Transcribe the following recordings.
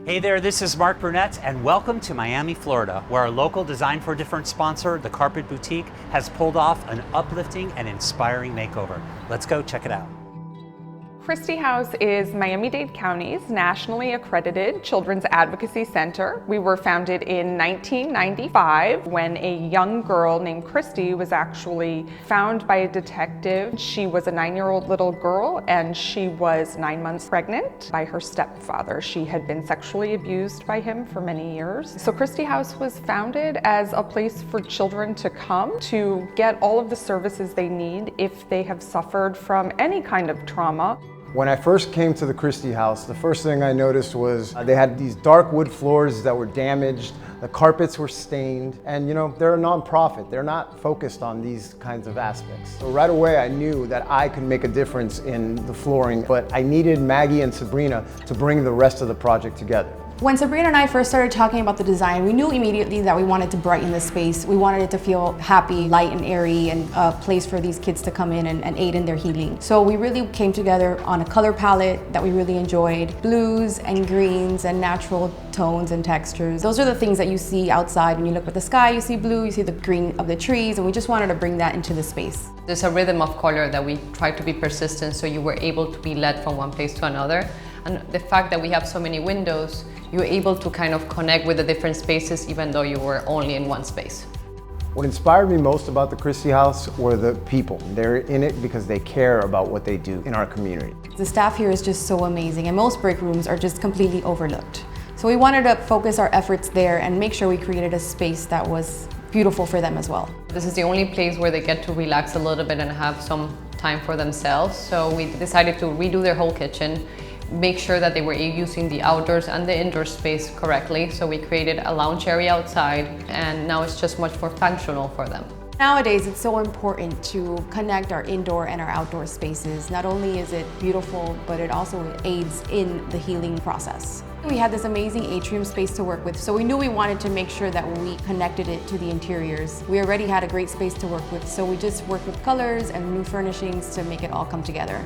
Hey there, this is Mark Burnett, and welcome to Miami, Florida, where our local Design for Difference sponsor, The Carpet Boutique, has pulled off an uplifting and inspiring makeover. Let's go check it out. Kristi House is Miami-Dade County's nationally accredited children's advocacy center. We were founded in 1995 when a young girl named Kristi was actually found by a detective. She was a 9-year-old little girl and she was 9 months pregnant by her stepfather. She had been sexually abused by him for many years. So Kristi House was founded as a place for children to come to get all of the services they need if they have suffered from any kind of trauma. When I first came to the Kristi House, the first thing I noticed was they had these dark wood floors that were damaged, the carpets were stained, and they're a nonprofit. They're not focused on these kinds of aspects. So right away I knew that I could make a difference in the flooring, but I needed Maggie and Sabrina to bring the rest of the project together. When Sabrina and I first started talking about the design, we knew immediately that we wanted to brighten the space. We wanted it to feel happy, light and airy, and a place for these kids to come in and aid in their healing. So we really came together on a color palette that we really enjoyed. Blues and greens and natural tones and textures. Those are the things that you see outside. When you look at the sky, you see blue, you see the green of the trees, and we just wanted to bring that into the space. There's a rhythm of color that we try to be persistent, so you were able to be led from one place to another. And the fact that we have so many windows, you're able to kind of connect with the different spaces even though you were only in one space. What inspired me most about the Kristi House were the people. They're in it because they care about what they do in our community. The staff here is just so amazing, and most break rooms are just completely overlooked. So we wanted to focus our efforts there and make sure we created a space that was beautiful for them as well. This is the only place where they get to relax a little bit and have some time for themselves. So we decided to redo their whole kitchen, make sure that they were using the outdoors and the indoor space correctly. So we created a lounge area outside, and now it's just much more functional for them. Nowadays, it's so important to connect our indoor and our outdoor spaces. Not only is it beautiful, but it also aids in the healing process. We had this amazing atrium space to work with, so we knew we wanted to make sure that we connected it to the interiors. We already had a great space to work with, so we just worked with colors and new furnishings to make it all come together.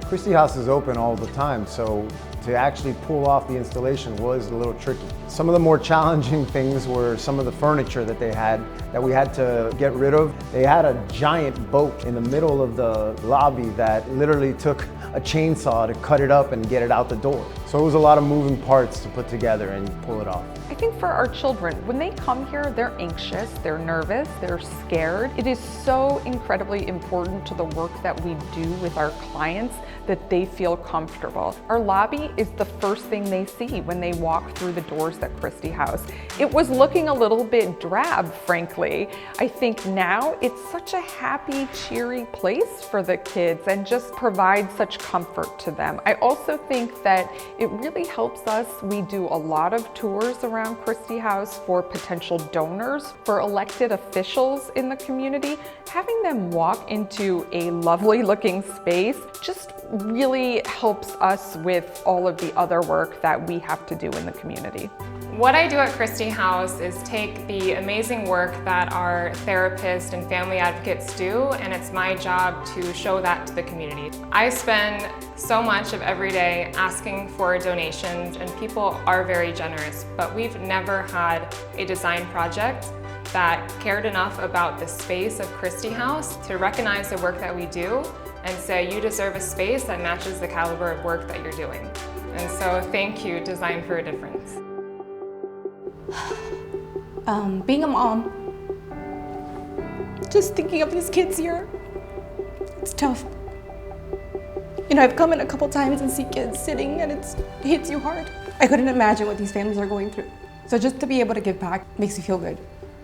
Kristi House is open all the time, so to actually pull off the installation was a little tricky. Some of the more challenging things were some of the furniture that they had that we had to get rid of. They had a giant boat in the middle of the lobby that literally took a chainsaw to cut it up and get it out the door. So it was a lot of moving parts to put together and pull it off. I think for our children, when they come here, they're anxious, they're nervous, they're scared. It is so incredibly important to the work that we do with our clients that they feel comfortable. Our lobby is the first thing they see when they walk through the doors at Kristi House. It was looking a little bit drab, frankly. I think now it's such a happy, cheery place for the kids and just provides such comfort to them. I also think that it really helps us. We do a lot of tours around Kristi House for potential donors, for elected officials in the community. Having them walk into a lovely looking space just really helps us with all of the other work that we have to do in the community. What I do at Kristi House is take the amazing work that our therapists and family advocates do, and it's my job to show that to the community. I spend so much of every day asking for donations, and people are very generous, but we've never had a design project that cared enough about the space of Kristi House to recognize the work that we do and say, you deserve a space that matches the caliber of work that you're doing. And so thank you, Design for a Difference. Being a mom, just thinking of these kids here, it's tough. I've come in a couple times and see kids sitting and it hits you hard. I couldn't imagine what these families are going through. So just to be able to give back makes me feel good.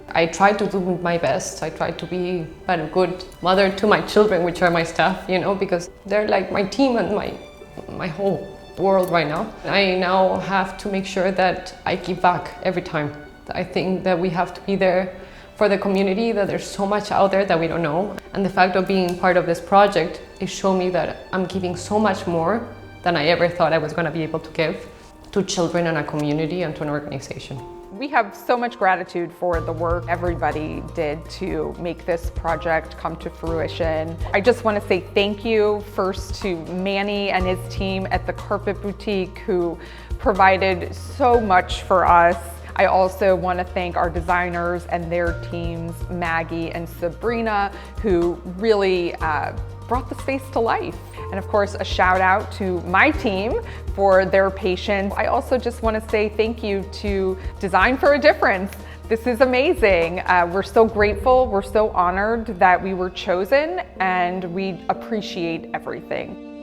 I try to do my best. I try to be a good mother to my children, which are my staff, because they're like my team and my whole world right now. I now have to make sure that I give back every time. I think that we have to be there for the community, that there's so much out there that we don't know. And the fact of being part of this project, it showed me that I'm giving so much more than I ever thought I was going to be able to give to children and a community and to an organization. We have so much gratitude for the work everybody did to make this project come to fruition. I just want to say thank you first to Manny and his team at the Carpet Boutique who provided so much for us. I also want to thank our designers and their teams, Maggie and Sabrina, who really brought the space to life. And of course, a shout out to my team for their patience. I also just want to say thank you to Design for a Difference. This is amazing. We're so grateful, we're so honored that we were chosen, and we appreciate everything.